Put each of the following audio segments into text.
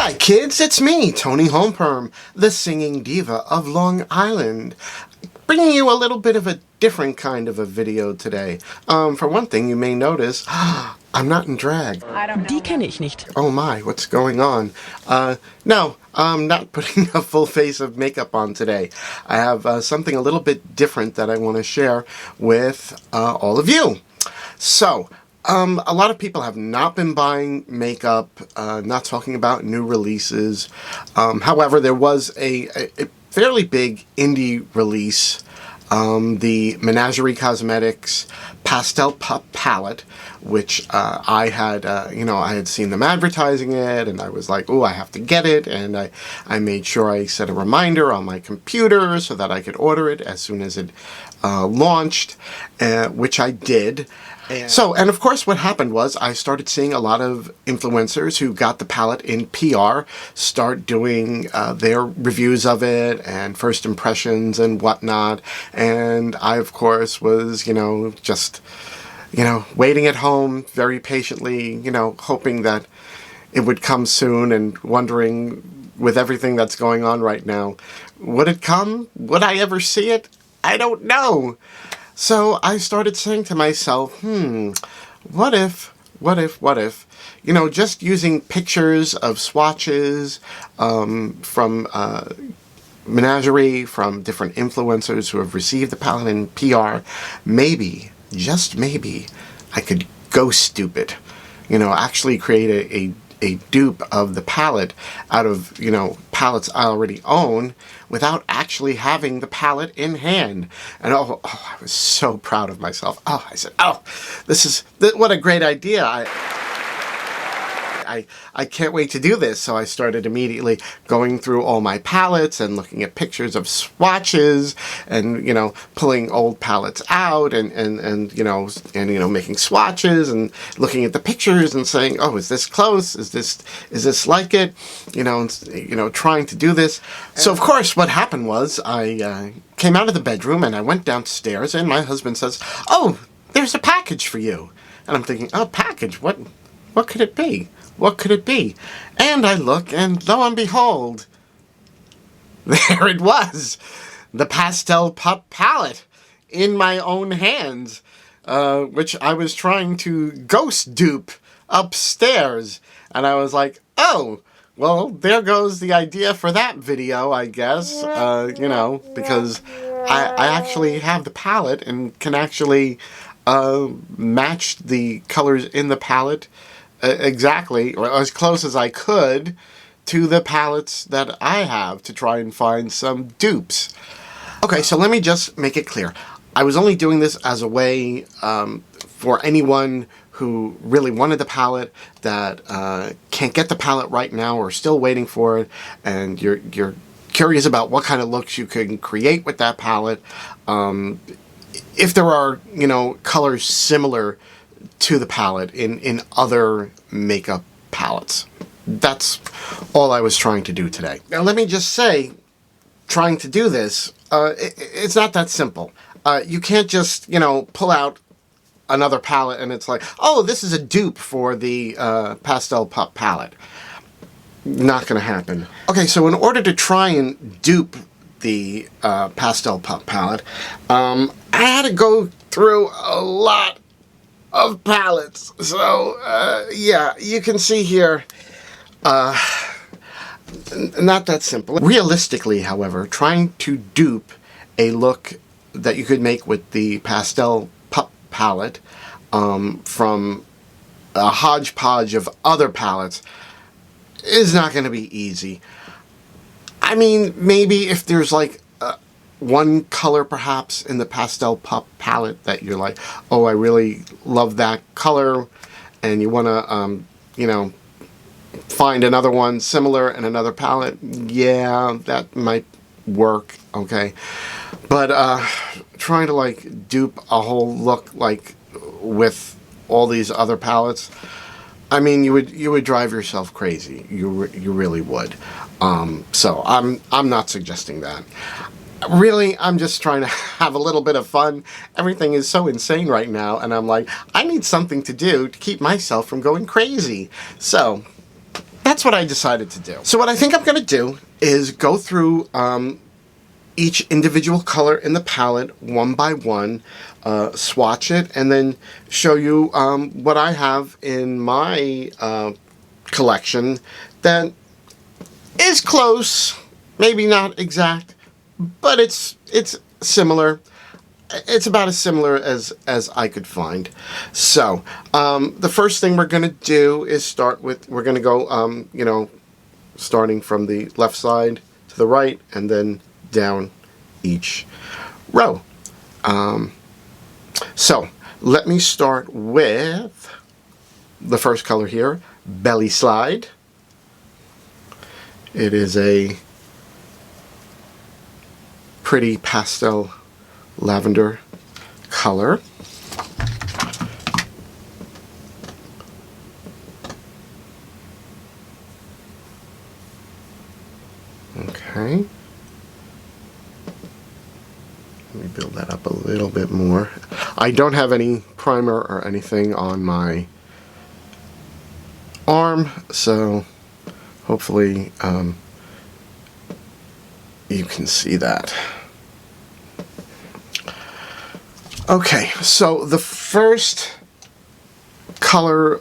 Hi kids, it's me, Toni Homeperm, the singing diva of Long Island, bringing you a little bit of a different kind of a video today. For one thing, you may notice, I'm not in drag. Die kenne ich nicht. Oh my, what's going on? No, I'm not putting a full face of makeup on today. I have something a little bit different that I want to share with all of you. So, a lot of people have not been buying makeup, not talking about new releases. However, there was a fairly big indie release, the Menagerie Cosmetics Pastel Pup palette, which I had, I had seen them advertising it, and I was like, oh, I have to get it, and I made sure I set a reminder on my computer so that I could order it as soon as it launched, which I did. And of course what happened was I started seeing a lot of influencers who got the palette in PR start doing their reviews of it and first impressions and whatnot. And I, of course, was, just, waiting at home very patiently, hoping that it would come soon and wondering, with everything that's going on right now, would it come? Would I ever see it? I don't know. So I started saying to myself, what if, just using pictures of swatches from Menagerie, from different influencers who have received the palette in PR, maybe, just maybe, I could ghost dupe it. Actually create a dupe of the palette out of, palettes I already own without actually having the palette in hand. And oh, I was so proud of myself. Oh, I said, what a great idea. I can't wait to do this. So I started immediately going through all my palettes and looking at pictures of swatches and, pulling old palettes out and making swatches and looking at the pictures and saying, oh, is this close? Is this like it? Trying to do this. So of course what happened was I came out of the bedroom and I went downstairs and my husband says, oh, there's a package for you. And I'm thinking, oh, package? What could it be? What could it be? And I look, and lo and behold, there it was, the Pastel Pup palette in my own hands, which I was trying to ghost dupe upstairs. And I was like, oh, well, there goes the idea for that video, I guess, because I actually have the palette and can actually match the colors in the palette exactly, or as close as I could, to the palettes that I have to try and find some dupes. Okay, so let me just make it clear. I was only doing this as a way for anyone who really wanted the palette, that can't get the palette right now or still waiting for it, and you're curious about what kind of looks you can create with that palette. If there are, colors similar to the palette in other makeup palettes. That's all I was trying to do today. Now let me just say, trying to do this, it's not that simple. You can't just, pull out another palette and it's like, oh, this is a dupe for the Pastel Pup palette. Not gonna happen. Okay, so in order to try and dupe the Pastel Pup palette, I had to go through a lot of palettes. So, yeah, you can see here, not that simple. Realistically, however, trying to dupe a look that you could make with the Pastel Pup palette from a hodgepodge of other palettes is not going to be easy. I mean, maybe if there's like one color perhaps in the Pastel Pup palette that you're like, oh, I really love that color, and you want to, find another one similar in another palette, yeah, that might work, okay. But trying to like dupe a whole look like with all these other palettes, I mean, you would drive yourself crazy. You really would. So I'm not suggesting that. Really, I'm just trying to have a little bit of fun. Everything is so insane right now, and I'm like, I need something to do to keep myself from going crazy. So, that's what I decided to do. So what I think I'm going to do is go through each individual color in the palette one by one, swatch it, and then show you what I have in my collection that is close, maybe not exact, but it's similar. It's about as similar as I could find. So the first thing we're going to do is start with, we're going to go, you know, starting from the left side to the right and then down each row. So let me start with the first color here, Belly Slide. It is a pretty pastel lavender color. Okay. Let me build that up a little bit more. I don't have any primer or anything on my arm, so hopefully you can see that. Okay, so the first color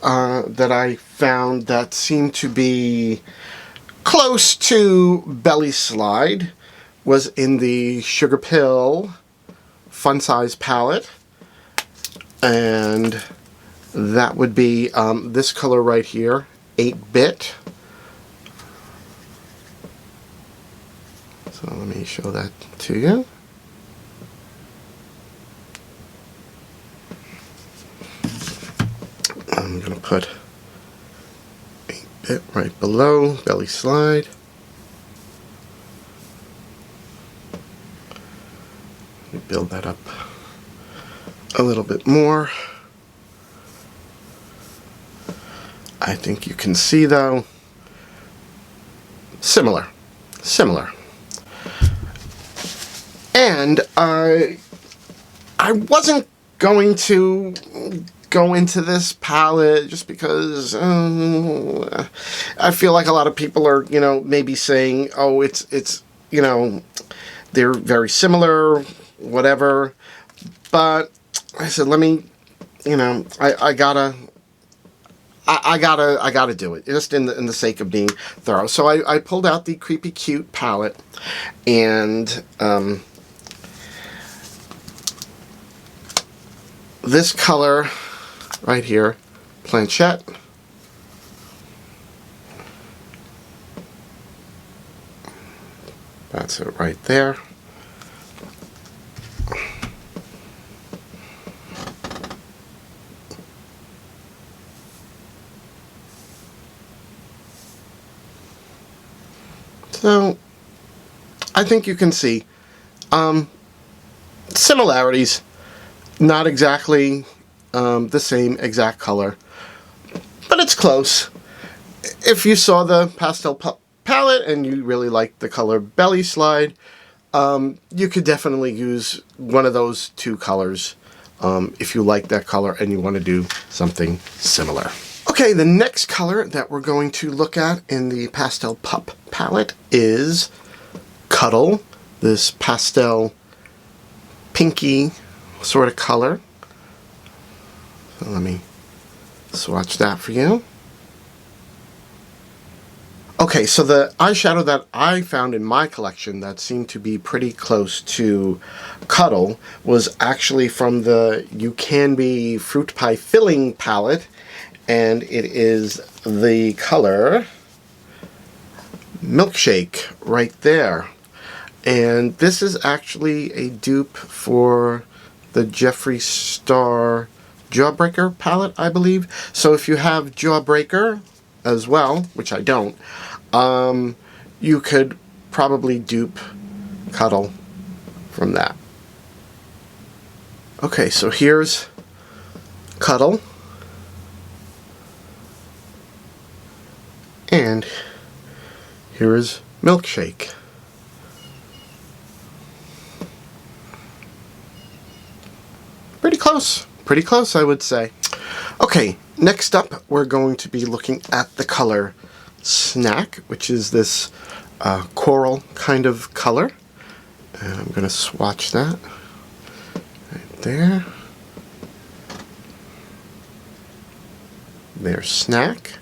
that I found that seemed to be close to Belly Slide was in the Sugar Pill Fun Size palette, and that would be this color right here, 8-bit. So let me show that to you. I'm going to put 8-bit right below Belly Slide. Let me build that up a little bit more. I think you can see, though, similar. And I wasn't going to go into this palette just because I feel like a lot of people are, you know, maybe saying, oh, it's you know, they're very similar, whatever. But I said, let me, you know, I gotta do it, just in the sake of being thorough. So I pulled out the Creepy Cute palette, and this color right here, Planchette. That's it right there. So I think you can see similarities, not exactly the same exact color, but it's close. If you saw the Pastel Pup palette and you really like the color Belly Slide, you could definitely use one of those two colors if you like that color and you want to do something similar. Okay, the next color that we're going to look at in the Pastel Pup palette is Cuddle, this pastel pinky sort of color. So let me swatch that for you. Okay, so the eyeshadow that I found in my collection that seemed to be pretty close to Cuddle was actually from the You Can Be Fruit Pie Filling palette, and it is the color Milkshake right there. And this is actually a dupe for the Jeffree Star Jawbreaker palette, I believe. So if you have Jawbreaker as well, which I don't, you could probably dupe Cuddle from that. Okay, so here's Cuddle. And here is Milkshake. Pretty close, I would say. Okay, next up we're going to be looking at the color Snack, which is this coral kind of color. And I'm going to swatch that right there. There's Snack.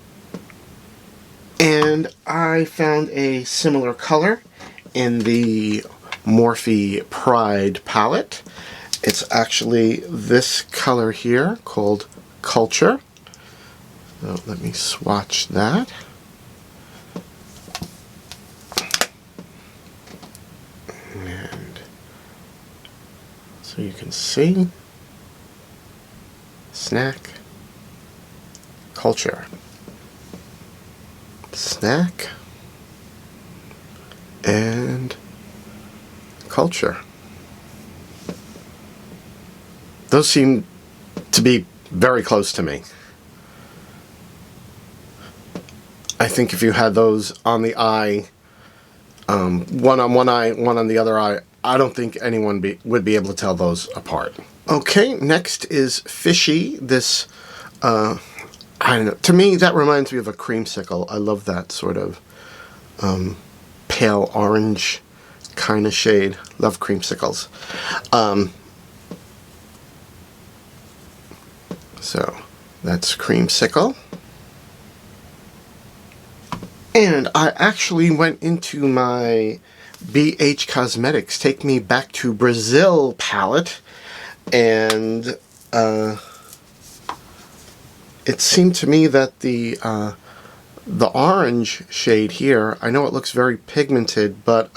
And I found a similar color in the Morphe Pride palette. It's actually this color here called Culture. So let me swatch that. And so you can see Snack, Culture. Snack and Culture. Those seem to be very close to me. I think if you had those on the eye, one on one eye, one on the other eye, I don't think anyone would be able to tell those apart. Okay, next is Fishy. This, I don't know, to me that reminds me of a creamsicle. I love that sort of pale orange kind of shade. Love creamsicles. So that's Creamsicle. And I actually went into my BH Cosmetics Take Me Back to Brazil palette, and it seemed to me that the orange shade here, I know it looks very pigmented, but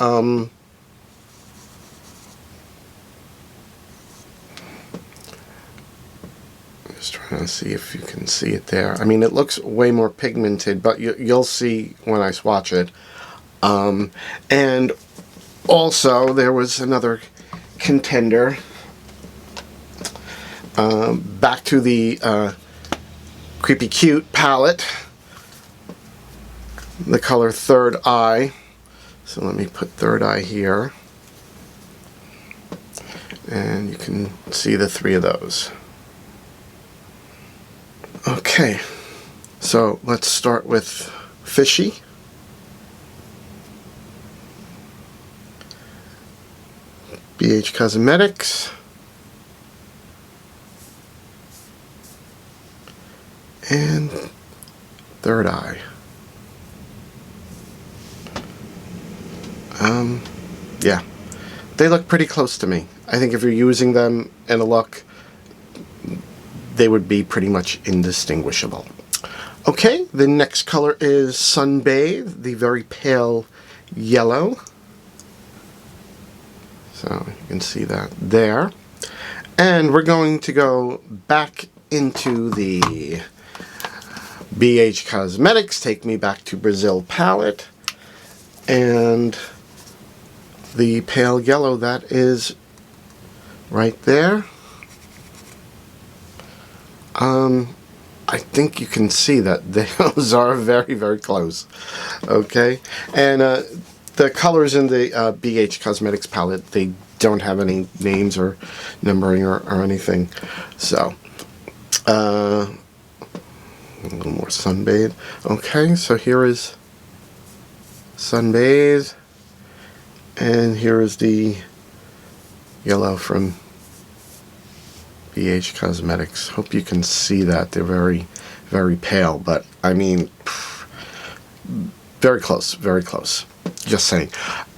just trying to see if you can see it there. I mean, it looks way more pigmented, but you'll see when I swatch it. And also, there was another contender. Back to the Creepy Cute palette. The color Third Eye. So let me put Third Eye here. And you can see the three of those. Okay, so let's start with Fishy. BH Cosmetics. And Third Eye. Yeah, they look pretty close to me. I think if you're using them in a look, they would be pretty much indistinguishable. Okay, the next color is Sunbathe, the very pale yellow. So you can see that there. And we're going to go back into the BH Cosmetics Take Me Back to Brazil palette. And the pale yellow, that is right there. I think you can see that those are very, very close. Okay, and the colors in the BH Cosmetics palette, they don't have any names or numbering or anything. So, a little more Sunbathe. Okay, so here is Sunbathe, and here is the yellow from BH Cosmetics. Hope you can see that. They're very, very pale, but I mean, very close, very close. Just saying.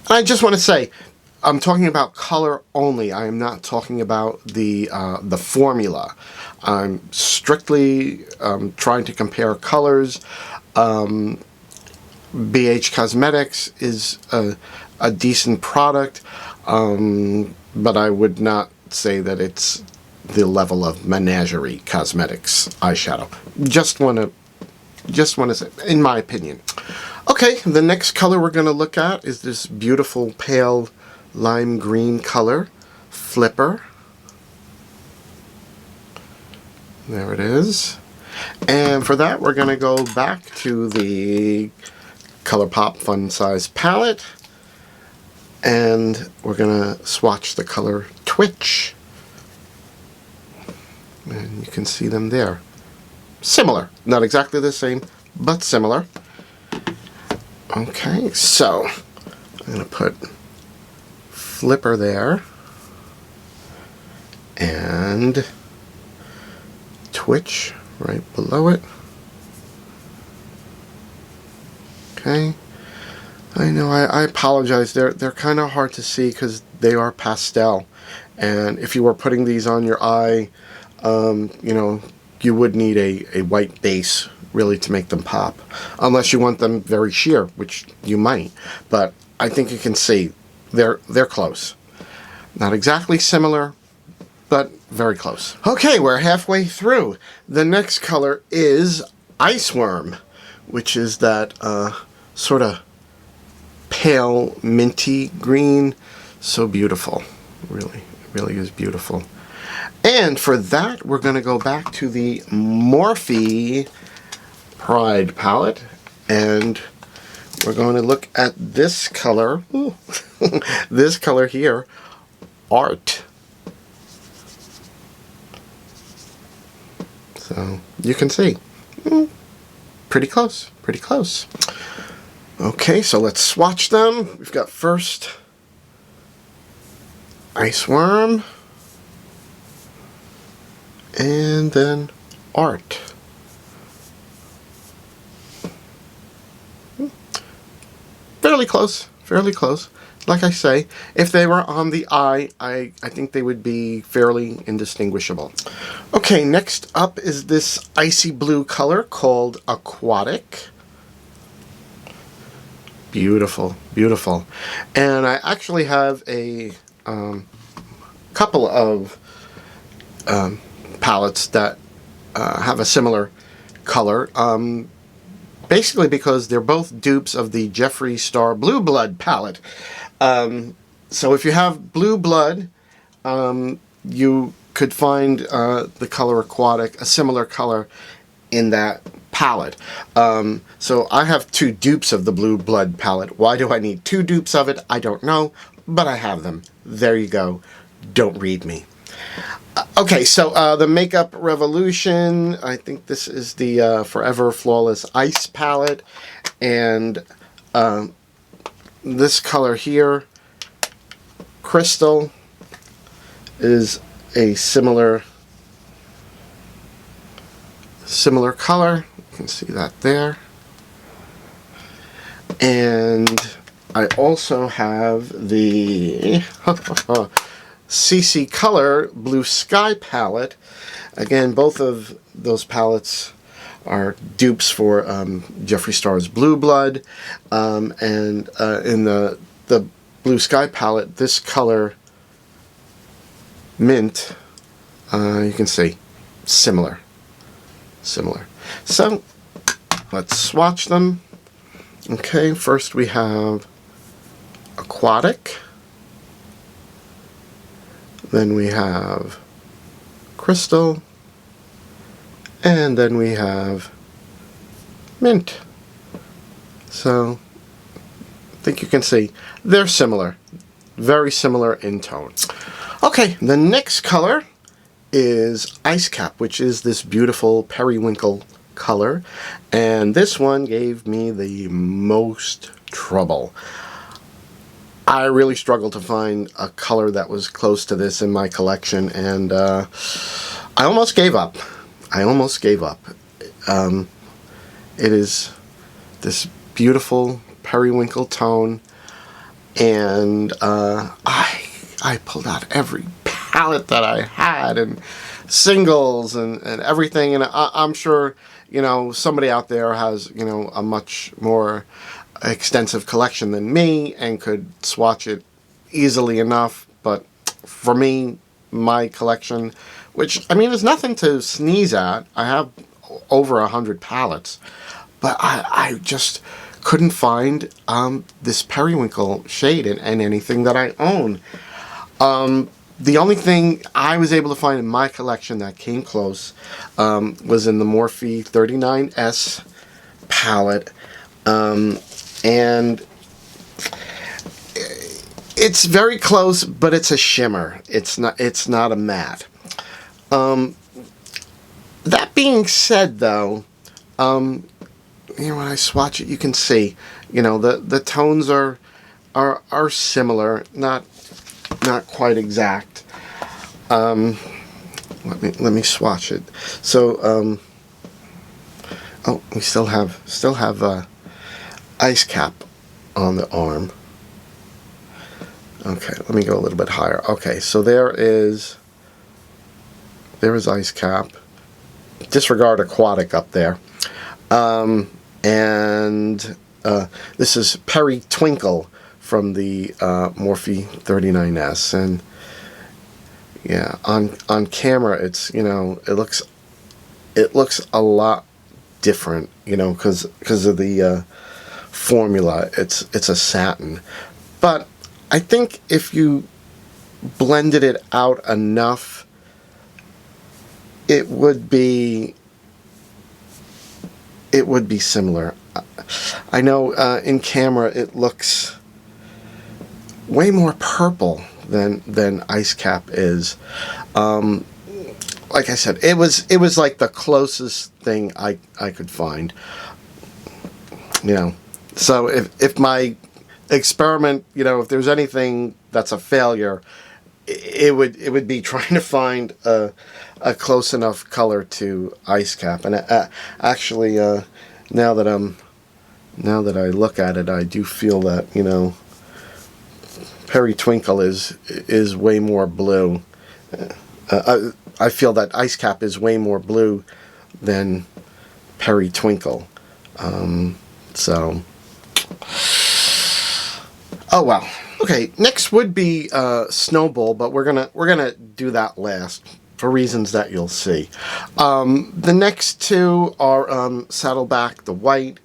I just want to say, I'm talking about color only. I am not talking about the formula. I'm strictly trying to compare colors. BH Cosmetics is a decent product, but I would not say that it's the level of Menagerie Cosmetics eyeshadow. Just want to say, in my opinion. Okay, the next color we're going to look at is this beautiful pale lime green color, Flipper. There it is. And for that, we're going to go back to the ColourPop Fun Size palette, and we're going to swatch the color Twitch. And you can see them there. Similar. Not exactly the same, but similar. Okay, so I'm going to put Flipper there and Twitch right below it. Okay, I know, I apologize, they're kind of hard to see because they are pastel, and if you were putting these on your eye, you know, you would need a white base really to make them pop, unless you want them very sheer, which you might, but I think you can see they're close. Not exactly similar, but very close. Okay, we're halfway through. The next color is Ice Worm, which is that sort of pale minty green. So beautiful. Really, really is beautiful. And for that, we're going to go back to the Morphe Pride palette, and we're going to look at this color. Ooh, this color here, Art. So you can see, pretty close, pretty close. Okay, so let's swatch them. We've got first Ice Worm, and then Art. Fairly close, fairly close. Like I say, if they were on the eye, I think they would be fairly indistinguishable. Okay, next up is this icy blue color called Aquatic. Beautiful, beautiful. And I actually have a couple of palettes that have a similar color. Basically because they're both dupes of the Jeffree Star Blue Blood palette. So if you have Blue Blood, you could find the color Aquatic, a similar color in that palette. So I have two dupes of the Blue Blood palette. Why do I need two dupes of it? I don't know, but I have them. There you go. Don't read me. Okay, so the Makeup Revolution, I think this is the Forever Flawless Ice palette, and this color here, Crystal, is a similar color. You can see that there. And I also have the CC Color Blue Sky palette. Again, both of those palettes are dupes for Jeffree Star's Blue Blood. And in the Blue Sky palette, this color, Mint, you can see, similar. So, let's swatch them. Okay, first we have Aquatic. Then we have Crystal, and then we have Mint. So, I think you can see they're similar, very similar in tone. Okay, the next color is Ice Cap, which is this beautiful periwinkle color, and this one gave me the most trouble. I really struggled to find a color that was close to this in my collection, and I almost gave up. It is this beautiful periwinkle tone, and I pulled out every palette that I had, and singles, and everything, and I'm sure, you know, somebody out there has, you know, a much more extensive collection than me and could swatch it easily enough, but for me, my collection, which, I mean, is nothing to sneeze at. I have over 100 palettes, but I just couldn't find this periwinkle shade in anything that I own. The only thing I was able to find in my collection that came close was in the Morphe 39S palette, and it's very close, but it's a shimmer. It's not a matte. That being said, though, you know, when I swatch it, you can see, you know, the tones are similar, not quite exact. Let me swatch it. So, oh, we still have ice cap on the arm. Okay, let me go a little bit higher. Okay, so there is ice cap. Disregard aquatic up there. And this is Peri Twinkle from the Morphe 39S, and yeah, on camera it's, you know, it looks a lot different, you know, because of the formula. It's a satin, but I think if you blended it out enough, it would be similar. I know in camera it looks way more purple than ice cap is. Like I said, it was like the closest thing I could find. You know, so if my experiment, you know, if there's anything that's a failure, it would be trying to find a close enough color to ice cap. And actually, now that I look at it, I do feel that, you know, Peri Twinkle is way more blue. I feel that ice cap is way more blue than Peri Twinkle. So, oh well. Okay, next would be Snowball, but we're gonna do that last for reasons that you'll see. The next two are Saddleback the white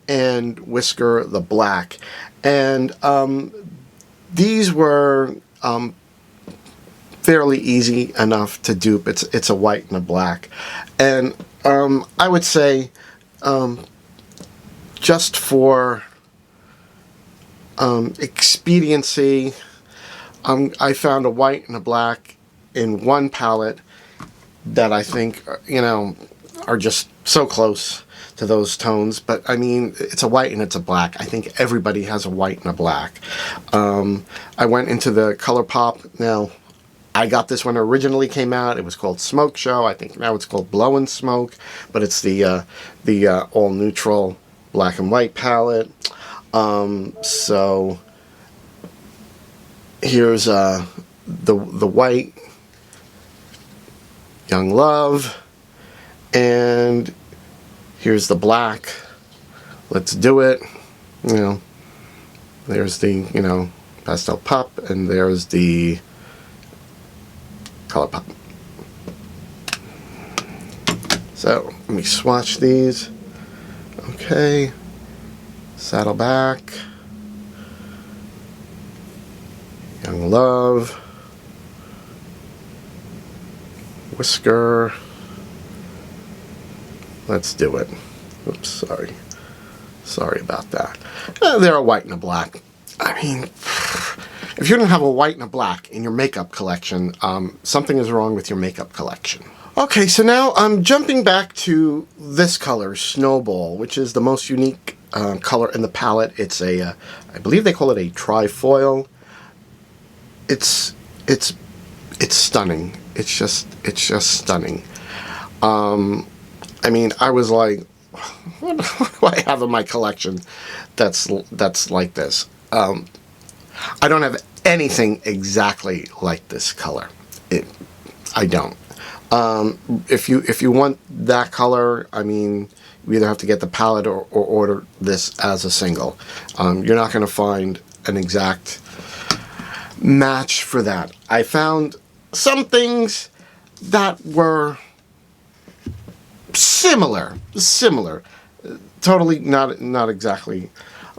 and Whisker the black, and these were fairly easy enough to dupe. It's a white and a black, and I would say just for expediency, I found a white and a black in one palette that I think, you know, are just so close to those tones. But I mean, it's a white and it's a black. I think everybody has a white and a black. I went into the ColourPop. Now, I got this when it originally came out. It was called Smoke Show. I think now it's called Blow and Smoke, but it's the all neutral black and white palette. So here's the white, Young Love, and here's the black, Let's Do It. You know, there's the, you know, Pastel Pup, and there's the ColourPop. So let me swatch these. Okay, Saddleback, Young Love, Whisker, Let's Do It. Oops, sorry about that. They're a white and a black. I mean, if you don't have a white and a black in your makeup collection, something is wrong with your makeup collection. Okay, so now I'm jumping back to this color, Snowball, which is the most unique color in the palette. It's a, I believe they call it a trifoil. It's stunning. It's just stunning. I mean, I was like, what do I have in my collection that's like this? I don't have anything exactly like this color. I don't. If you want that color, I mean, you either have to get the palette or order this as a single. You're not going to find an exact match for that. I found some things that were similar, totally not exactly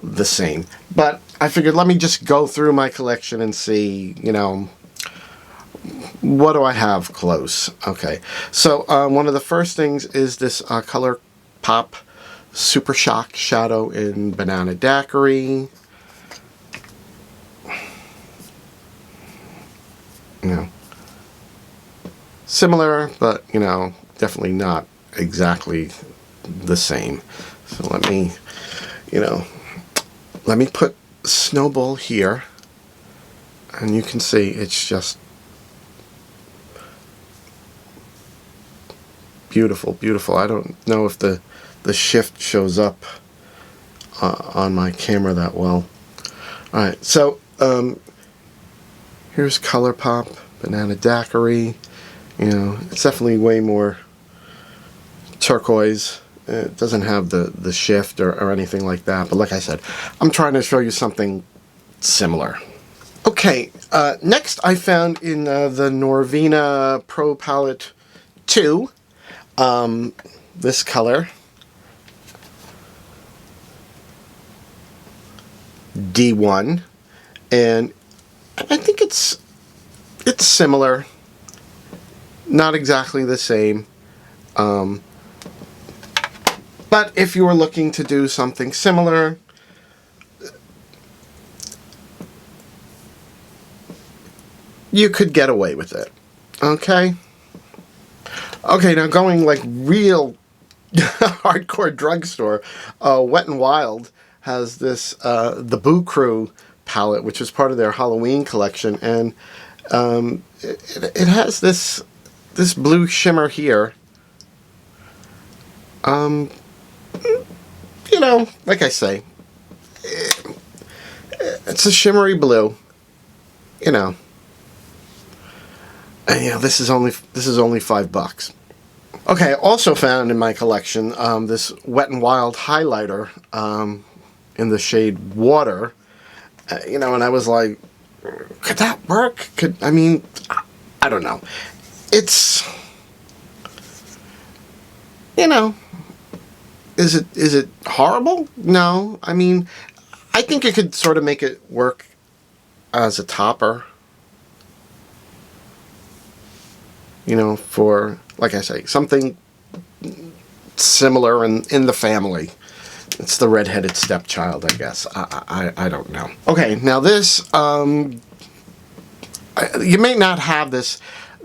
the same. But I figured, let me just go through my collection and see, you know, what do I have close? Okay, so one of the first things is this ColourPop Super Shock Shadow in Banana Daiquiri. You know, similar, but, you know, definitely not exactly the same. So let me, let me put Snowball here, and you can see it's just beautiful, beautiful. I don't know if the shift shows up on my camera that well. Alright, so here's Color Pop, Banana Daiquiri. It's definitely way more turquoise. It doesn't have the shift or anything like that, but like I said, I'm trying to show you something similar. Okay, next I found in the Norvina Pro Palette 2 this color, D1, and I think it's similar, not exactly the same, but if you were looking to do something similar, you could get away with it. Okay, now going like real hardcore drugstore, Wet n Wild has this the Boo Crew palette, which is part of their Halloween collection, and it has this blue shimmer here. Like I say, it's a shimmery blue, and this is only $5. Okay, I also found in my collection this Wet n Wild highlighter in the shade Water, and I was like, could that work? I don't know. It's, is it horrible? No. I think it could sort of make it work as a topper. For, like I say, something similar in the family. It's the redheaded stepchild, I guess. I don't know. Okay, now this, you may not have this.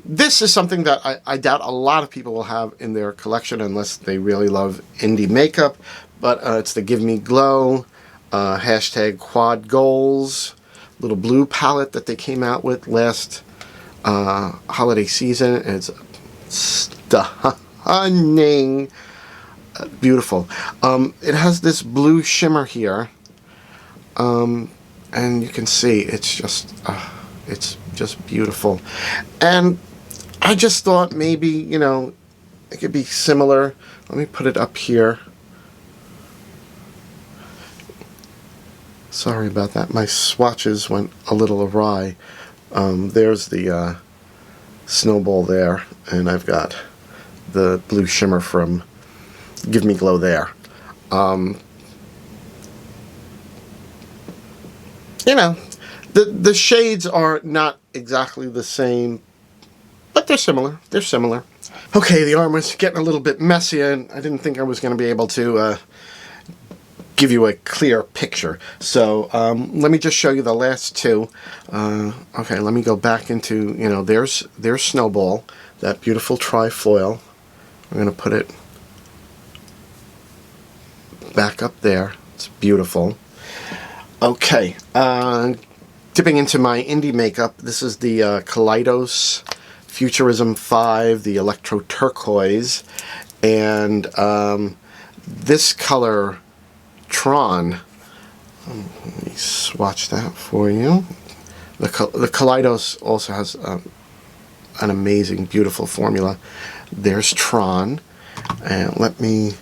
This is something that I doubt a lot of people will have in their collection unless they really love indie makeup. But it's the Give Me Glow, hashtag Quad Goals, little blue palette that they came out with last holiday season. It's stunning, beautiful. It has this blue shimmer here, and you can see it's just beautiful. And I just thought maybe it could be similar. Let me put it up here. Sorry about that. My swatches went a little awry. There's the Snowball there, and I've got the blue shimmer from Give Me Glow there. The shades are not exactly the same, but they're similar. Okay, the arm was getting a little bit messy, and I didn't think I was going to be able to give you a clear picture. So let me just show you the last two. Okay, let me go back into, there's Snowball, that beautiful trifoil. I'm going to put it back up there. It's beautiful. Okay, dipping into my indie makeup, this is the Kaleidos Futurism 5, the Electro Turquoise, and this color, Tron. Let me swatch that for you. The Kaleidos also has an amazing, beautiful formula. There's Tron, and let me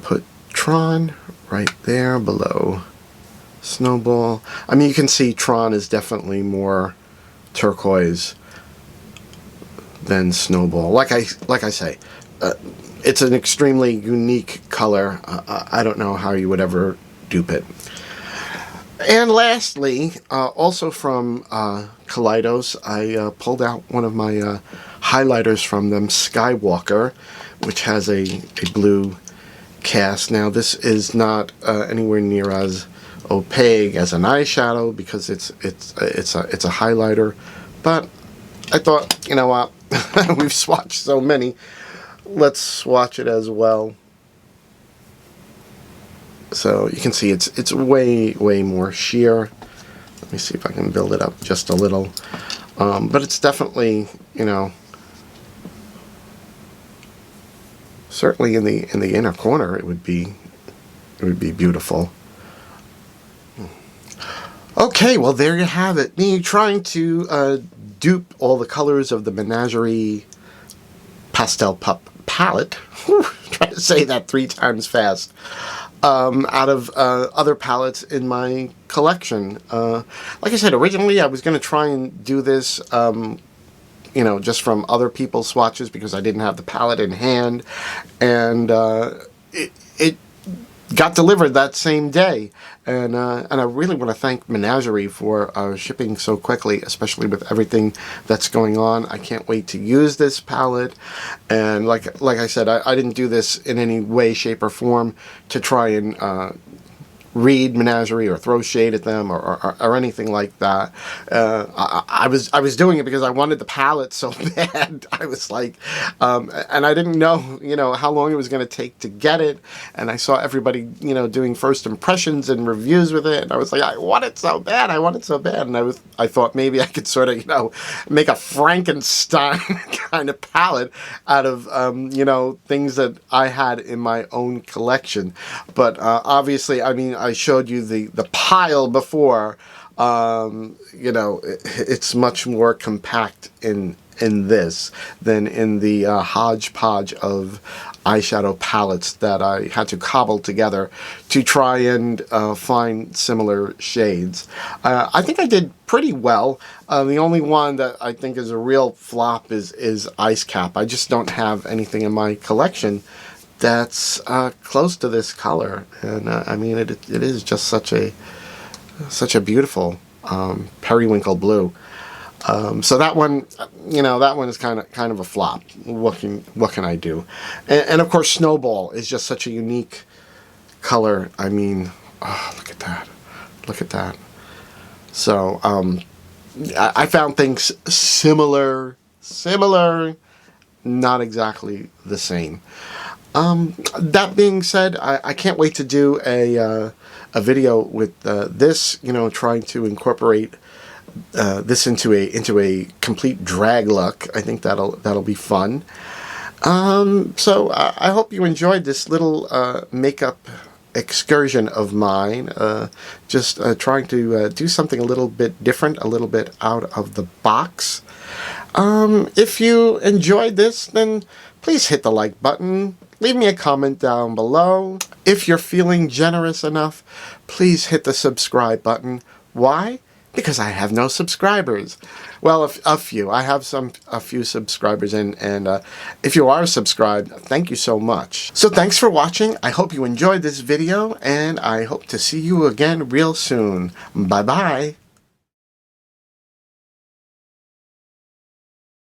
put Tron right there below Snowball. You can see Tron is definitely more turquoise than Snowball. Like I say, it's an extremely unique color. I don't know how you would ever dupe it. And lastly, also from Kaleidos, I pulled out one of my highlighters from them, Skywalker, which has a blue cast. Now this is not anywhere near as opaque as an eyeshadow because it's a highlighter, but I thought, you know what, we've swatched so many, let's swatch it as well. So you can see it's way more sheer. Let me see if I can build it up just a little. But it's definitely, you know, certainly in the inner corner it would be beautiful. Okay, well there you have it. Me trying to dupe all the colors of the Menagerie Pastel Pup palette. Try to say that 3 times fast. Out of other palettes in my collection. Like I said, originally I was going to try and do this, you know, just from other people's swatches because I didn't have the palette in hand, and it got delivered that same day, and I really want to thank Menagerie for shipping so quickly, especially with everything that's going on. I can't wait to use this palette, and like I said, I didn't do this in any way, shape, or form to try and read Menagerie or throw shade at them or anything like that. I was doing it because I wanted the palette so bad. I was like, and I didn't know, you know, how long it was going to take to get it. And I saw everybody, you know, doing first impressions and reviews with it. And I was like, I want it so bad. I want it so bad. And I thought maybe I could sort of, you know, make a Frankenstein kind of palette out of, you know, things that I had in my own collection. But obviously, I mean, I showed you the pile before. You know, it's much more compact in this than in the hodgepodge of eyeshadow palettes that I had to cobble together to try and find similar shades. I think I did pretty well. The only one that I think is a real flop is Ice Cap. I just don't have anything in my collection that's close to this color, and I mean it is just such a beautiful periwinkle blue. So that one, you know, that one is kind of a flop. What can I do? And of course, Snowball is just such a unique color. I mean, oh, look at that, look at that. So I found things similar, not exactly the same. That being said, I can't wait to do a video with this, you know, trying to incorporate this into a complete drag look. I think that'll be fun. So I hope you enjoyed this little makeup excursion of mine. Just trying to do something a little bit different, a little bit out of the box. If you enjoyed this, then please hit the like button. Leave me a comment down below. If you're feeling generous enough, please hit the subscribe button. Why? Because I have no subscribers. Well, a few. I have a few subscribers, and if you are subscribed, thank you so much. So thanks for watching. I hope you enjoyed this video, and I hope to see you again real soon. Bye-bye.